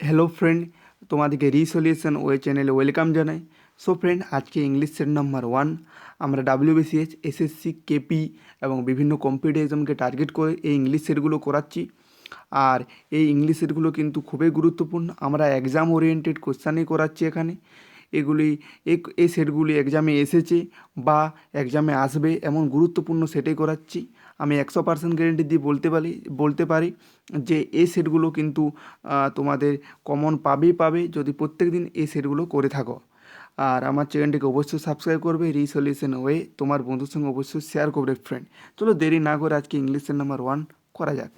Hello friend, তোমাদেরকে resolution way চ্যানেলে welcome জানাই। সো ফ্রেন্ড, আজকে ইংলিশ সেট নাম্বার 1 আমরা ডাব্লিউবিসিএস, এসএসসি, কেপি এবং বিভিন্ন কম্পিটিটিভ এক্সামকে টার্গেট করে এই ইংলিশ সেটগুলো করাচ্ছি। আর এই ইংলিশ সেটগুলো কিন্তু খুবই গুরুত্বপূর্ণ। আমরা এক্সাম ওরিয়েন্টেড কোশ্চানই করাচ্ছি এখানে। এগুলি এই সেটগুলি এক্সামে এসেছে বা এক্সামে আসবে এমন গুরুত্বপূর্ণ সেটই করাচ্ছি। আমি 100% গ্যারেন্টি দিয়ে বলতে পারি যে এই সেটগুলো কিন্তু তোমাদের কমন পাবে যদি প্রত্যেক দিন এই সেটগুলো করে থাকো। আর আমার চ্যানেলটিকে অবশ্যই সাবস্ক্রাইব করবে। রিসলিউশন ওয়ে তোমার বন্ধুর সঙ্গে অবশ্যই শেয়ার করবে ফ্রেন্ড। চলো দেরি না করে আজকে ইংলিশের নাম্বার 1 করা যাক।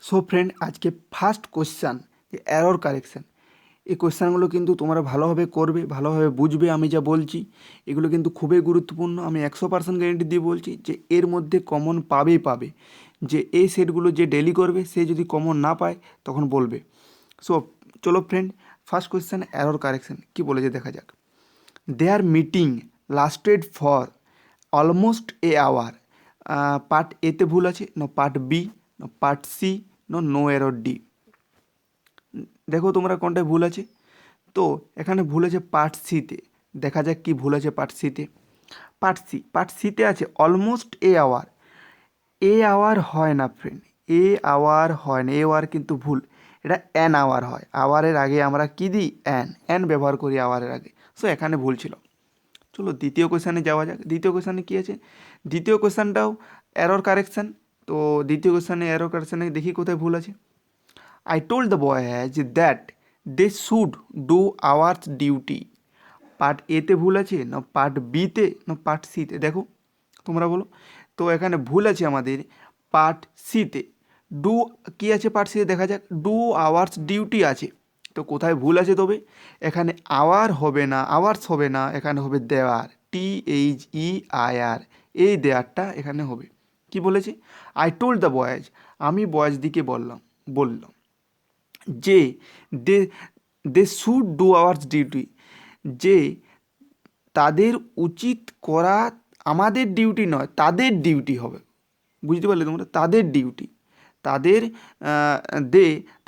সো ফ্রেন্ড, আজকে ফার্স্ট কোশ্চান, এরর কারেকশান। এই কোশ্চেনগুলো কিন্তু তোমরা ভালোভাবে করবে, ভালোভাবে বুঝবে আমি যা বলছি। এগুলো কিন্তু খুবই গুরুত্বপূর্ণ। আমি 100% গ্যারেন্টি দিয়ে বলছি যে এর মধ্যে কমন পাবে। যে এই সেটগুলো যে ডেলি করবে সে যদি কমন না পায় তখন বলবে। সো চলো friend, first question error correction কী বলেছে দেখা যাক। Their meeting lasted for almost a hour. Part এতে ভুল আছে, না পার্ট বি, না part C, no error D. দেখো তোমরা কোনটায় ভুল আছে। তো এখানে ভুল আছে পার্ট সিতে। দেখা যাক কি ভুল আছে পার্ট সিতে। পার্ট সিতে আছে almost a hour. A hour হয় না ফ্রেন্ড, এ আওয়ার হয় না, এ আওয়ার কিন্তু ভুল। এটা অ্যান আওয়ার হয়। আওয়ারের আগে আমরা কী দিই? অ্যান ব্যবহার করি আওয়ারের আগে। সো এখানে ভুল ছিল। চলো দ্বিতীয় কোশ্চেনে যাওয়া যাক। দ্বিতীয় কোশ্চেনে কী আছে? দ্বিতীয় কোশ্চেনটাও এরর কারেকশান। তো দ্বিতীয় কোশ্চেনে এরর কারেকশানে দেখি কোথায় ভুল আছে। I told the boys that they should do our duty. Part এতে ভুল আছে, না পার্ট বিতে, না পার্ট সিতে? দেখো তোমরা বলো। তো এখানে ভুল আছে আমাদের পার্ট সিতে। ডু কি আছে পার্ট সিতে? দেখা যাক, ডু আওয়ার্স ডিউটি আছে। তো কোথায় ভুল আছে তবে? এখানে আওয়ার্স হবে না, এখানে হবে দেওয়ার, THEIR। এই দেওয়ারটা এখানে হবে। কি বলেছে? আই টোল্ড দ্য বয়েজ, আমি বয়েজ দিকে বললাম যে they they should do ours duty, যে তাদের উচিত করা আমাদের ডিউটি নয়, তাদের ডিউটি হবে। বুঝতে পারলে তোমরা? তাদের ডিউটি, তাদের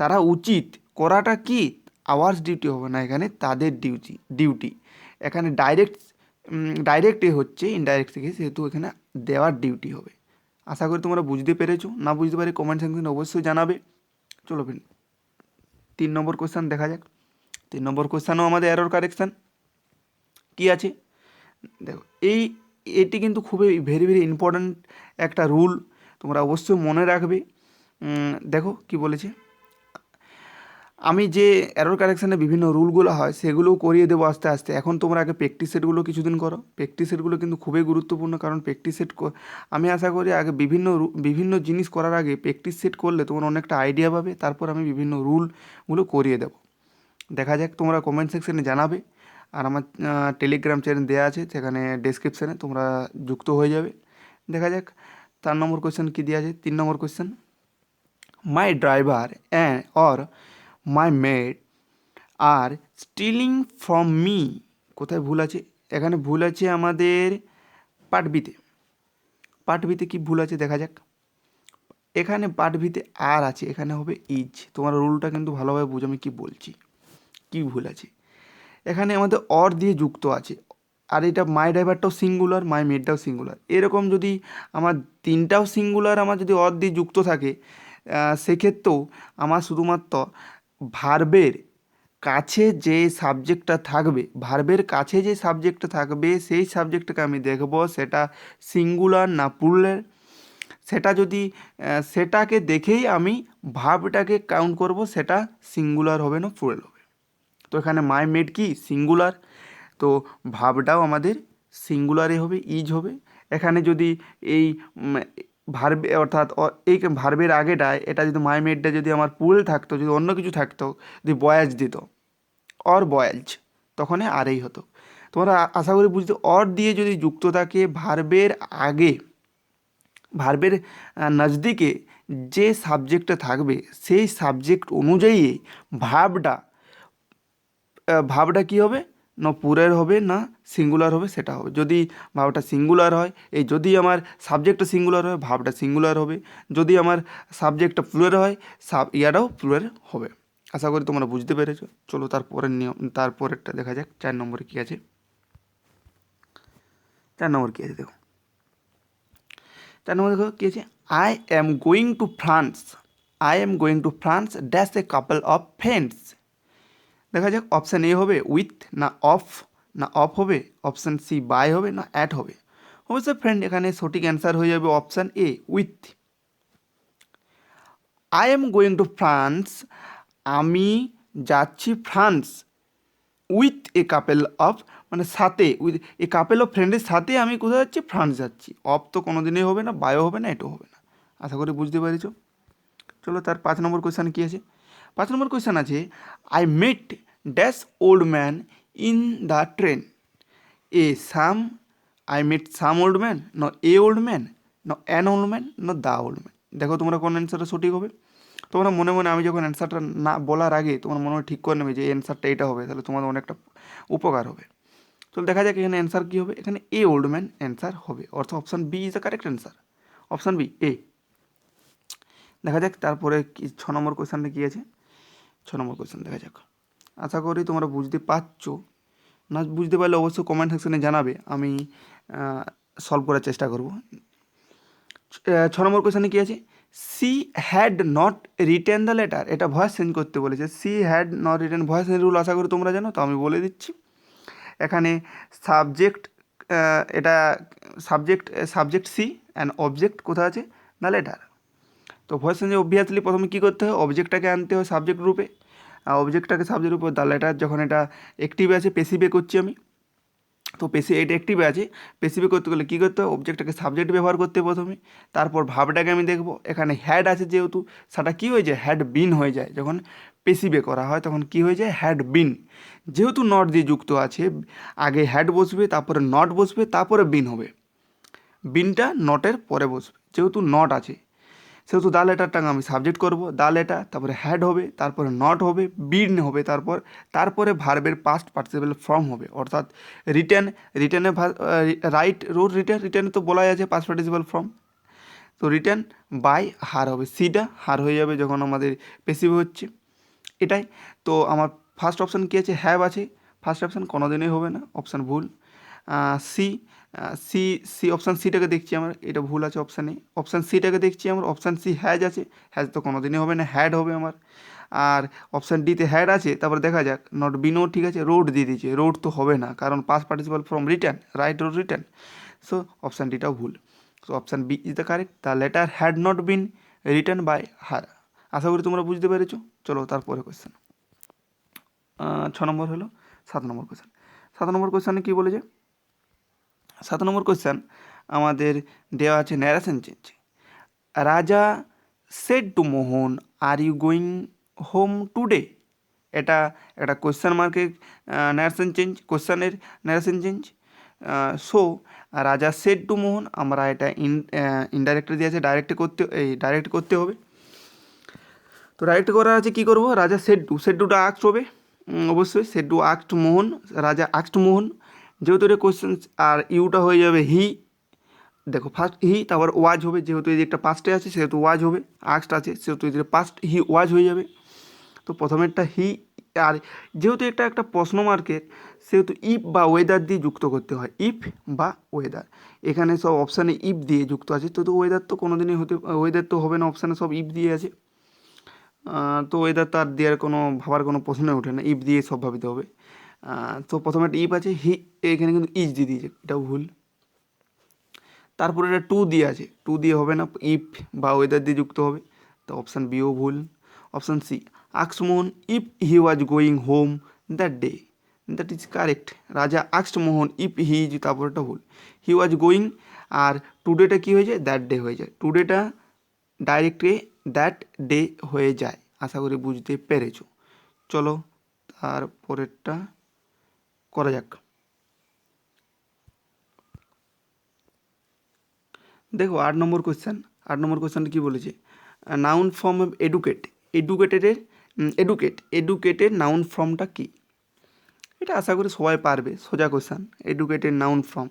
তারা উচিত করাটা কি? আওয়ার্স ডিউটি হবে না, এখানে তাদের ডিউটি। এখানে ডাইরেক্ট এ হচ্ছে ইনডাইরেক্ট থেকে, সেহেতু এখানে দেওয়ার ডিউটি হবে। আশা করি তোমরা বুঝতে পেরেছো। না বুঝতে পারি কমেন্ট সেকশনে অবশ্যই জানাবে। চলো ফ্রেন্ড, 3 নম্বর কোশ্চেন দেখা যাক। 3 নম্বর কোশ্চেনও আমাদের এরর কারেকশান। কি আছে দেখো, এটি কিন্তু খুবই ভেরি ইম্পর্ট্যান্ট একটা রুল, তোমরা অবশ্যই মনে রাখবে। দেখো কি বলেছে। আমি যে এরর কারেকশানে বিভিন্ন রুলগুলো হয় সেগুলোও করিয়ে দেবো আস্তে আস্তে। এখন তোমরা আগে প্র্যাকটিস সেটগুলো কিছুদিন করো। প্র্যাকটিস সেটগুলো কিন্তু খুবই গুরুত্বপূর্ণ, কারণ প্র্যাকটিস সেট আমি আশা করি আগে বিভিন্ন জিনিস করার আগে প্র্যাকটিস সেট করলে তোমরা অনেকটা আইডিয়া পাবে। তারপর আমি বিভিন্ন রুলগুলো করিয়ে দেবো। দেখা যাক, তোমরা কমেন্ট সেকশনে জানাবে। আর আমার টেলিগ্রাম চ্যানেল দেওয়া আছে, সেখানে ডেসক্রিপশানে তোমরা যুক্ত হয়ে যাবে। দেখা যাক 4 নম্বর কোয়েশ্চেন কী দেওয়া আছে। 3 নম্বর question, my driver or my maid are stealing from me. কোথায় ভুল আছে? এখানে ভুল আছে আমাদের পার্ট বিতে। পার্ট বিতে কী ভুল আছে দেখা যাক। এখানে পার্ট বিতে আর আছে, এখানে হবে ইজ। তোমার রুলটা কিন্তু ভালোভাবে বুঝো আমি কী বলছি। কী ভুল আছে? এখানে আমাদের অর দিয়ে যুক্ত আছে। আর এটা মাই ড্রাইভারটাও সিঙ্গুলার, মাই মেডটাও সিঙ্গুলার। এরকম যদি আমার তিনটাও সিঙ্গুলার আমার যদি অর দিয়ে যুক্ত থাকে, সেক্ষেত্রেও আমার শুধুমাত্র ভার্বের কাছে যে সাবজেক্টটা থাকবে, সেই সাবজেক্টটাকে আমি দেখব সেটা সিঙ্গুলার না প্লুরাল। সেটাকে দেখেই আমি ভার্বটাকে কাউন্ট করব, সেটা সিঙ্গুলার হবে না প্লুরাল হবে। তো এখানে মাই মেড কি? সিঙ্গুলার। তো ভার্বটাও আমাদের সিঙ্গুলারে হবে, ইজ হবে। এখানে যদি এই ভার্বে অর্থাৎ এই ভার্বের আগেটায় এটা যদি মাই মেডটা যদি আমার প্লুরাল থাকতো, যদি অন্য কিছু থাকতো, যদি বয়েজ দিত অর বয়েলজ, তখন আরেই হতো। তোমরা আশা করি বুঝতে। অর দিয়ে যদি যুক্ত থাকে ভার্বের আগে, ভার্বের নজদিকে যে সাবজেক্টটা থাকবে সেই সাবজেক্ট অনুযায়ী ভার্বটা কী হবে? না পুরের হবে না সিঙ্গুলার হবে সেটা হবে। যদি ভাবটা সিঙ্গুলার হয়, এই যদি আমার সাবজেক্টটা সিঙ্গুলার হয় ভাবটা সিঙ্গুলার হবে, যদি আমার সাবজেক্টটা প্লুরাল হয় ইয়াটাও প্লুরাল হবে। আশা করি তোমরা বুঝতে পেরেছো। চলো তারপরের নিয়ম, তারপরেরটা দেখা যাক 4 নম্বরে কী আছে। 4 নম্বর কী আছে দেখো, 4 নম্বর দেখো কী আছে, I am going to France, I am going to France dash a couple of friends. দেখা যাক অপশান এ হবে উইথ না অফ, না অফ হবে, অপশান সি বাই হবে না অ্যাট হবে। অবশ্যই ফ্রেন্ড এখানে সঠিক অ্যান্সার হয়ে যাবে option A with. I am going to France, আমি যাচ্ছি France, with a couple of মানে সাথে, উইথ এ কাপেল অফ ফ্রেন্ডের সাথে আমি কোথায় যাচ্ছি, ফ্রান্স যাচ্ছি। অফ তো কোনো দিনই হবে না, বায়ো হবে না, এটাও হবে না। আশা করি বুঝতে পেরেছো। চলো তার 5 নম্বর কোয়েশ্চান কী আছে। 5 নম্বর কোয়েশ্চান আছে, I met dash old man in the train. A some, I met some old man, ন এ ওল্ড ম্যান, ন অ্যান ওল্ড ম্যান, ন দ্য ওল্ড ম্যান। দেখো তোমরা কোন অ্যান্সারটা সঠিক হবে। তোমরা মনে মনে আমি যখন অ্যান্সারটা না বলার আগে তোমার মনে হয় ঠিক করে নেবে যে এই অ্যান্সারটা এটা হবে, তাহলে তোমাদের অনেকটা উপকার হবে। তো দেখা যাক এখানে অ্যান্সার কী হবে। এখানে এ ওল্ড ম্যান অ্যান্সার হবে, অর্থাৎ option B is the correct answer, option B এ। দেখা যাক তারপরে কি 6 নম্বর কোয়েশ্চানটা কী আছে। 6 নম্বর কোয়েশ্চান দেখা যাক। আশা করি তোমরা বুঝতে পারছো, না বুঝতে পারলে অবশ্যই কমেন্ট সেকশনে জানাবে, আমি সলভ করার চেষ্টা করব। 6 নম্বর কোয়েশ্চানে কী আছে, she had not written the letter. এটা ভয়েস চেঞ্জ করতে বলেছে, she had not written, voice change rule আশা করি তোমরা জানো, তো আমি বলে দিচ্ছি। এখানে সাবজেক্ট, এটা সাবজেক্ট সি অ্যান্ড অবজেক্ট কোথায় আছে, দ্য লেটার। তো ভয়েস চেঞ্জে অবভিয়াসলি প্রথমে কী করতে হয়, অবজেক্টটাকে আনতে হয় সাবজেক্ট রূপে, অবজেক্টটাকে সাবজেক্ট রূপে, দ্য লেটার যখন এটা অ্যাক্টিভে আছে, পেসিভে করছি আমি, তো এটা অ্যাক্টিভে আছে, পেসিভে করতে গেলে কী করতে হয়, অবজেক্টটাকে সাবজেক্ট ব্যবহার করতে হবে প্রথমে, তারপর ভাবটাকে আমি দেখব। এখানে হ্যাড আছে যেহেতু, সেটা কী হয়ে যায়, হ্যাড বিন হয়ে যায়। যখন পেসিভে করা হয় তখন কী হয়ে যায়, হ্যাড বিন। যেহেতু নট দিয়ে যুক্ত আছে, আগে হ্যাড বসবে, তারপরে নট বসবে, তারপরে বিন হবে, বিনটা নটের পরে বসবে। যেহেতু নট আছে সেহেতু দা লেটারটাকে আমি সাবজেক্ট করব, দা লেটার, তারপরে হ্যাড হবে, তারপরে নট হবে, বিন হবে, তারপরে ভার্বের পাস্ট পার্টিসিপেল ফর্ম হবে, অর্থাৎ রিটেন, রিটেনে রাইট রোড রিটেন, রিটেনে তো বলাই আছে পাস্ট পার্টিসিপেল ফর্ম, তো রিটেন বাই হার হবে, সিটা হার হয়ে যাবে যখন আমাদের পেসিভ হচ্ছে, এটাই। তো আমার ফার্স্ট অপশান কী আছে, হ্যাভ আছে, ফার্স্ট অপশান কোনো দিনই হবে না, অপশান ভুল। সি, সি সি অপশান সিটাকে দেখছি আমার, এটা ভুল আছে অপশানে, অপশান সিটাকে দেখছি আমার, অপশান সি হ্যাজ আছে, হ্যাজ তো কোনো দিনই হবে না, হ্যাড হবে আমার। আর অপশান ডিতে হ্যাড আছে, তারপর দেখা যাক নট বিনও ঠিক আছে, রোড দিয়ে দিয়েছে, রোড তো হবে না কারণ past participle from written, write wrote written, so option ডিটাও ভুল। So option B is the correct, the letter had not been written by her. আশা করি তোমরা বুঝতে পেরেছো। চলো তারপরে কোয়েশ্চেন, 6 নম্বর হলো 7 নম্বর কোয়েশ্চেন। 7 নম্বর কোয়েশ্চেনে কী বলেছে, 7 নম্বর কোয়েশ্চেন আমাদের দেওয়া আছে narration change. Raja said to Mohan, are you going home today. এটা একটা কোয়েশ্চেন মার্কের ন্যারেশন চেঞ্জ, কোয়েশ্চেনের narration change. So Raja said to Mohan, আমরা এটা ইনডাইরেক্টলি দিয়েছে, ডাইরেক্ট করতে হবে। তো ডাইরেক্ট করা আছে, কী করবো, রাজা সেড টু, সেড টুটা আক্সড হবে, অবশ্যই সেড টু আক্সড মোহন, রাজা আক্সড মোহন, যেহেতু এটা কোয়েশ্চেন, আর ইউটা হয়ে যাবে হি। দেখো ফার্স্ট হি, তারপর ওয়াজ হবে, যেহেতু এই যে একটা পাস্টে আছে সেহেতু ওয়াজ হবে, আক্সড আছে সেহেতু এই যে পাস্ট হি ওয়াজ হয়ে যাবে। তো প্রথমেরটা হি, আর যেহেতু এটা একটা প্রশ্ন মার্কের সেহেতু ইফ বা ওয়েদার দিয়ে যুক্ত করতে হয়, ইফ বা ওয়েদার। এখানে সব অপশানে ইফ দিয়ে যুক্ত আছে, তো ওয়েদার তো কোনো দিনই ওয়েদার তো হবে না, অপশানে সব ইফ দিয়ে আছে। তো ওয়েদার তো আর দেওয়ার কোনো ভাবার কোনো প্রশ্নই ওঠে না, ইফ দিয়ে সব ভাবিতে হবে। তো প্রথমে একটা ইফ আছে, হি এখানে কিন্তু ইজ দিয়ে দিয়েছে, এটাও ভুল। তারপরে এটা টু দিয়ে আছে, টু দিয়ে হবে না, ইফ বা ওয়েদার দিয়ে যুক্ত হবে, তো অপশান বিও ভুল। অপশান সি, আক্সড Mohan if he was going home that day, that is correct. Raja আক্সড মোহন ইফ হি ইজ, তারপরটা ভুল, হি ওয়াজ গোয়িং, আর টুডেটা কী হয়ে যায়, দ্যাট ডে হয়ে যায়, টুডেটা ডাইরেক্টলি দ্যাট ডে হয়ে যায়। আশা করি বুঝতে পেরেছো। চলো তারপরেরটা করা যাক। দেখো 8 নম্বর কোয়েশ্চেন, 8 নম্বর কোয়েশ্চেনটা কী বলেছে, noun form of educated, educated noun ফর্মটা কী। এটা আশা করি সবাই পারবে, সোজা question. Educated noun form,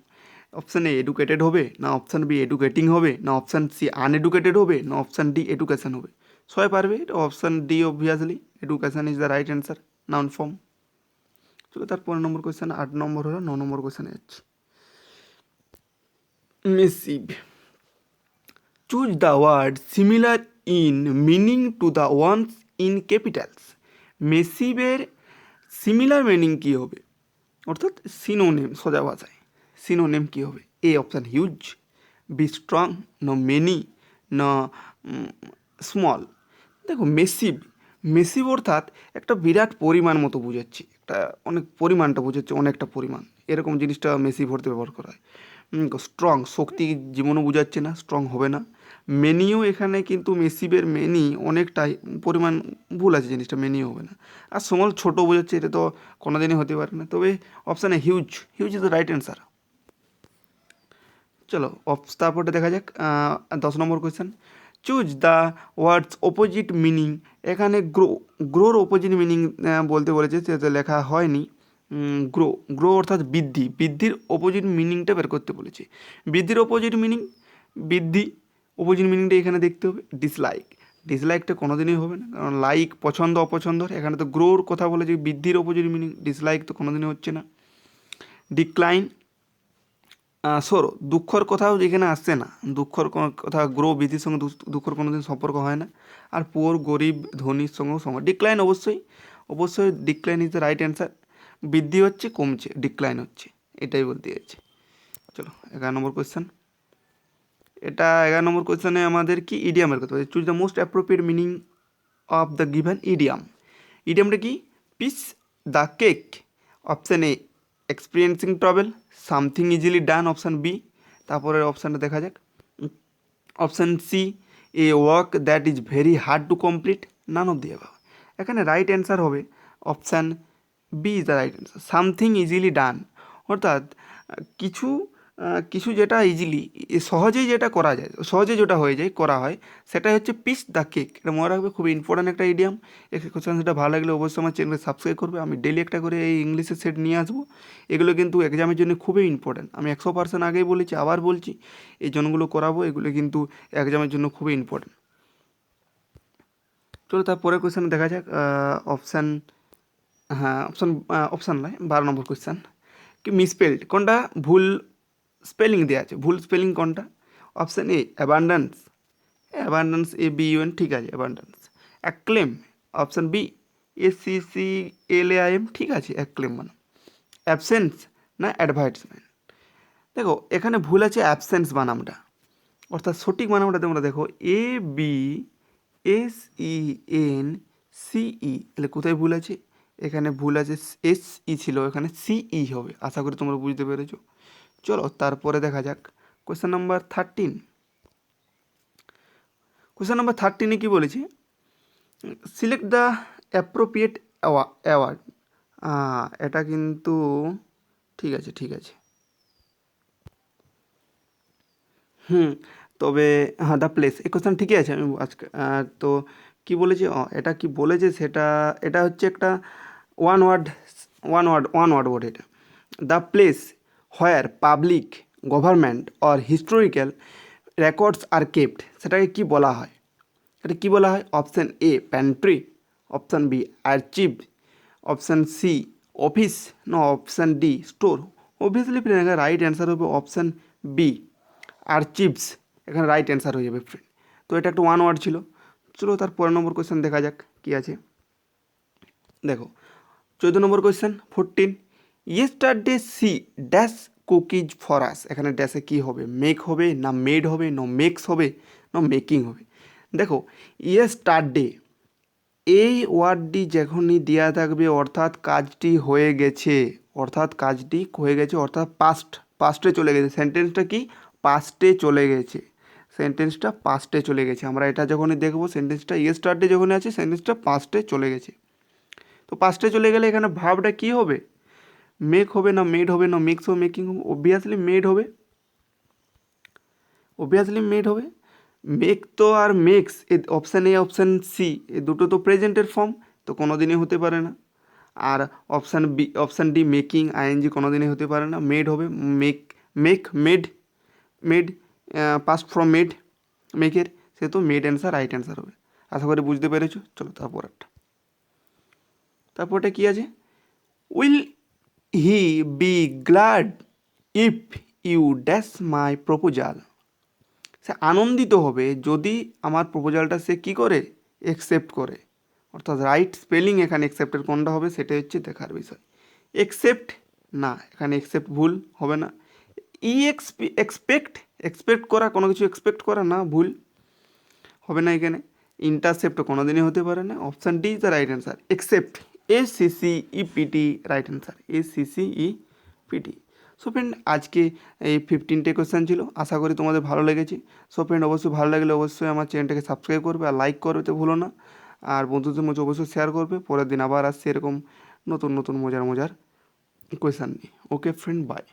option A educated হবে, না অপশান বি এডুকেটিং হবে, না অপশান সি আনএডুকেটেড হবে, না অপশান ডি এডুকেশন হবে। সবাই পারবে, এটা option D obviously, education is the right answer, noun form. চলো তার 15 নম্বর কোয়েশ্চেন, 8 নম্বর হলো, 9 নম্বর কোয়েশ্চেনে যাচ্ছি। Massive, choose the word similar in meaning to the ones in capitals. মেসিভের সিমিলার মিনিং কী হবে, অর্থাৎ সিনোনেম, সোজা ভাষায় সিনোনেম কী হবে? A option huge, B strong, না মেনি, না স্মল। দেখো মেসিভ, মেসিভ অর্থাৎ একটা বিরাট পরিমাণ মতো বোঝাচ্ছে, একটা অনেক পরিমাণটা বোঝাচ্ছে, অনেকটা পরিমাণ, এরকম জিনিসটা মেসিভ অর্থে ব্যবহার করা হয়। স্ট্রং, শক্তি জীবনও বোঝাচ্ছে না, স্ট্রং হবে না। মেনিও এখানে কিন্তু মেসিভের মেনি অনেকটাই পরিমাণ, ভুল আছে জিনিসটা, মেনিও হবে না। আর স্মল ছোটো বোঝাচ্ছে, এটা তো কোনোদিনই হতে পারে না। তবে অপশানে huge, huge is the right answer. চলো তারপরটা দেখা যাক 10 নম্বর question. Choose the words opposite meaning. এখানে গ্রো, গ্রোর অপোজিট মিনিং বলতে বলেছে, সেটা লেখা হয়নি। গ্রো, গ্রো অর্থাৎ বৃদ্ধি, বৃদ্ধির অপোজিট মিনিংটা বের করতে বলেছে। বৃদ্ধির অপোজিট মিনিং বৃদ্ধি, অপোজিট মিনিংটা এখানে দেখতে হবে। ডিসলাইক, ডিসলাইকটা কোনোদিনই হবে না, কারণ লাইক পছন্দ অপছন্দ, এখানে তো গ্রোর কথা বলেছে, বৃদ্ধির অপোজিট মিনিং, ডিসলাইক তো কোনোদিনই হচ্ছে না। ডিক্লাইন, সরো, দুঃখর কথাও এখানে আসছে না, দুঃখর কথা, গ্রো বৃদ্ধির সঙ্গে দুঃখর কোনো দিন সম্পর্ক হয় না। আর পুয়ার, গরিব, ধনীর সঙ্গেও সঙ্গে। ডিক্লাইন অবশ্যই, অবশ্যই decline is the right answer. বৃদ্ধি হচ্ছে, কমছে, ডিক্লাইন হচ্ছে, এটাই বলতে চাইছে। চলো 11 নম্বর কোয়েশ্চেন। এটা 11 নম্বর কোয়েশ্চেনে আমাদের কি ইডিয়ামের কথা বলছে। Choose the most appropriate meaning of the given idiom. ইডিয়ামটা কি? Piece the cake, option A experiencing travel, something easily done, option B. তারপরের অপশানটা দেখা যাক। Option C a work that is very hard to complete, none of the above. এখানে right answer হবে option B is the right answer, something easily done. অর্থাৎ কিছু কিছু যেটা ইজিলি, সহজেই যেটা করা যায়, সহজে যেটা হয়ে যায়, করা হয়, সেটাই হচ্ছে পিস দ্য কেক। এটা মনে রাখবে, খুবই ইম্পর্ট্যান্ট একটা ইডিয়াম। এই কোশ্চেন সেটা ভালো লাগলে অবশ্যই আমার চ্যানেলে সাবস্ক্রাইব করবে। আমি ডেলি একটা করে এই ইংলিশের সেট নিয়ে আসবো। এগুলো কিন্তু এক্সামের জন্য খুবই ইম্পর্ট্যান্ট, আমি 100% আগেই বলেছি, আবার বলছি, এই জন্যগুলো করাবো, এগুলো কিন্তু এক্সামের জন্য খুবই ইম্পর্ট্যান্ট। চলো তারপরে কোয়েশ্চেন দেখা যাক। অপশান, হ্যাঁ অপশান, অপশান নয়, 12 নম্বর কোয়েশ্চেন। কি মিসপেলড, কোনটা ভুল স্পেলিং দেওয়া আছে, ভুল স্পেলিং কোনটা? Option A abundance, abundance ABUN, ঠিক আছে abundance. Acclaim, option B ACCLAIM, ঠিক আছে অ্যাক্লেম মানে। অ্যাবসেন্স না অ্যাডভার্টাইজমেন্ট। দেখো এখানে ভুল আছে অ্যাবসেন্স বানামটা, অর্থাৎ সঠিক বানামটা তোমরা দেখো ABSENCE, তাহলে কোথায় ভুল আছে? এখানে ভুল আছে, SE ছিল, এখানে CE হবে। আশা করি তোমরা বুঝতে পেরেছো। চলো তারপরে দেখা যাক কোয়েশ্চেন নাম্বার 13। কোয়েশ্চেন নাম্বার 13-এ কী বলেছে? Select the appropriate award. এটা কিন্তু ঠিক আছে, ঠিক আছে। তবে হ্যাঁ দ্য প্লেস, এই কোয়েশ্চেন ঠিকই আছে। আমি আজকে তো কী বলেছে, এটা কি বলেছে সেটা, এটা হচ্ছে একটা ওয়ান ওয়ার্ড ওয়ার্ড এটা। The place where public, government or historical records are kept, সেটাকে কি বলা হয়? এটা কি বলা হয়? Option A pantry, option B archive, option C office, না option D store. Obviously friend right answer হবে অপশান বি আর্চিভস, এখানে রাইট অ্যান্সার হয়ে যাবে ফ্রেন্ড। তো এটা একটা ওয়ান ওয়ার্ড ছিল। চলো তার 15 নম্বর কোয়েশ্চেন দেখা যাক কী আছে। দেখো 14 নম্বর question 14। Yesterday she dash cookies for us, এখানে ড্যাশে কী হবে? মেক হবে, না মেড হবে, না মেক্স হবে, না মেকিং হবে? দেখো ইয়েস্টারডে, এই ওয়ার্ডটি যখনই দেওয়া থাকবে অর্থাৎ কাজটি হয়ে গেছে, অর্থাৎ কাজটি হয়ে গেছে, অর্থাৎ পাস্টে চলে গেছে। সেন্টেন্সটা কি? পাস্টে চলে গেছে, সেন্টেন্সটা পাস্টে চলে গেছে। আমরা এটা যখনই দেখবো সেন্টেন্সটা ইয়েস্টারডে যখন আছে, সেন্টেন্সটা পাস্টে চলে গেছে। তো পাস্টে চলে গেলে এখানে ভাবটা কী হবে? মেক হবে, না মেড হবে, না মেক্স হবে, মেকিং হবে? অবভিয়াসলি মেড হবে, অবভিয়াসলি মেড হবে। মেক তো আর makes, option A option C, এই দুটো তো প্রেজেন্টের ফর্ম, তো কোনো দিনই হতে পারে না। আর অপশান ডি মেকিং আইএনজি কোনো দিনই হতে পারে না, মেড হবে, মেড পাস্ট ফ্রম মেকের, সে তো মেড অ্যান্সার রাইট অ্যান্সার হবে। আশা করি বুঝতে পেরেছো। চলো তারপরটা কী আছে, will he be glad if you dash my proposal, সে আনন্দিত হবে যদি আমার প্রপোজালটা সে কী করে, অ্যাকসেপ্ট করে। অর্থাৎ রাইট স্পেলিং এখানে অ্যাকসেপ্টের কোনটা হবে সেটা হচ্ছে দেখার বিষয়। অ্যাকসেপ্ট না, এখানে অ্যাকসেপ্ট ভুল হবে না। এক্সপেক্ট করা, কোনো কিছু এক্সপেক্ট করা না, ভুল হবে না এখানে। ইন্টারসেপ্ট কোনো দিনই হতে পারে না। Option D is the right answer, except, ACCEPT right answer, ACCEPT। So friend আজকে এই 15টে কোয়েশ্চেন ছিল, আশা করি তোমাদের ভালো লেগেছে। সো ফ্রেন্ড অবশ্যই ভালো লাগলে অবশ্যই আমার চ্যানেলটাকে সাবস্ক্রাইব করবে আর লাইক করবে তো ভুলো না, আর বন্ধুদের মধ্যে অবশ্যই শেয়ার করবে। পরের দিন আবার আসছে এরকম নতুন নতুন মজার কোয়েশ্চেন নিয়ে। ওকে ফ্রেন্ড, বাই।